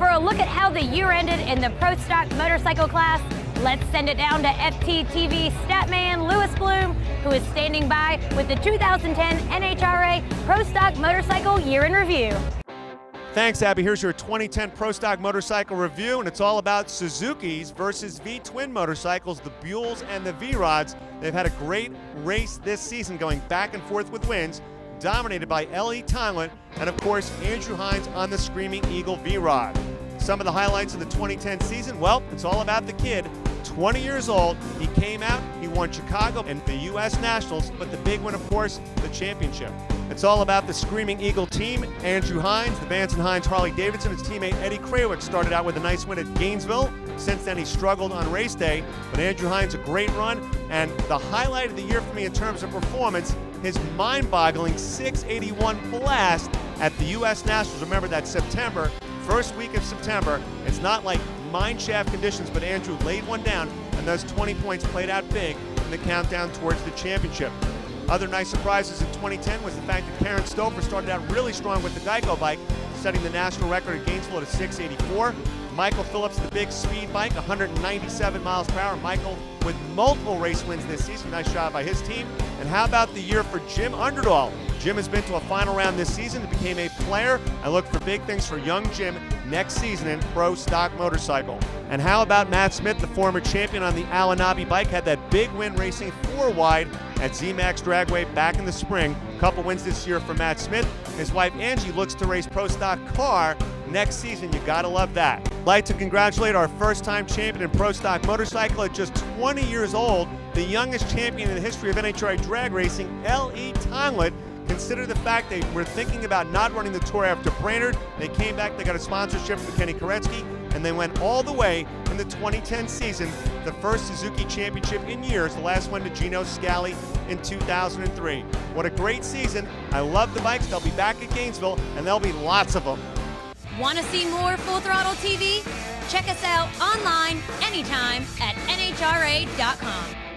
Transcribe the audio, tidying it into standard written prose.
For a look at how the year ended in the Pro Stock motorcycle class, let's send it down to FTTV statman Lewis Bloom, who is standing by with the 2010 NHRA Pro Stock Motorcycle Year in Review. Thanks, Abby. Here's your 2010 Pro Stock Motorcycle Review, and it's all about Suzuki's versus V-twin motorcycles, the Buells and the V-Rods. They've had a great race this season, going back and forth with wins, dominated by L.E. Tylant and, of course, Andrew Hines on the Screaming Eagle V-Rod. Some of the highlights of the 2010 season, well, it's all about the kid. 20 years old, he came out, he won Chicago and the U.S. Nationals, but the big one, of course, the championship. It's all about the Screaming Eagle team. Andrew Hines, the Vance and Hines Harley-Davidson, his teammate Eddie Krawiec started out with a nice win at Gainesville. Since then, he struggled on race day, but Andrew Hines, a great run, and the highlight of the year for me in terms of performance, his mind-boggling 681 blast at the U.S. Nationals. Remember that September, first week of September. It's not like mine shaft conditions, but Andrew laid one down, and those 20 points played out big in the countdown towards the championship. Other nice surprises in 2010 was the fact that Karen Stouffer started out really strong with the Geico bike, setting the national record at Gainesville at a 684. Michael Phillips, the big speed bike, 197 miles per hour. Michael with multiple race wins this season. Nice job by his team. And how about the year for Jim Underdahl? Jim has been to a final round this season and became a player. I look for big things for young Jim next season in Pro Stock Motorcycle. And how about Matt Smith, the former champion on the Awanabe bike, had that big win racing 4-wide at Z-Max Dragway back in the spring. A couple wins this year for Matt Smith. His wife Angie looks to race Pro Stock car next season. You gotta love that. I'd like to congratulate our first-time champion in Pro Stock Motorcycle at just 20 years old, the youngest champion in the history of NHRA drag racing, L.E. Tylant. Consider the fact they were thinking about not running the tour after Brainerd. They came back, they got a sponsorship from Kenny Koretsky, and they went all the way in the 2010 season, the first Suzuki championship in years, the last one to Gino Scali in 2003. What a great season. I love the bikes. They'll be back at Gainesville, and there'll be lots of them. Want to see more Full Throttle TV? Check us out online anytime at NHRA.com.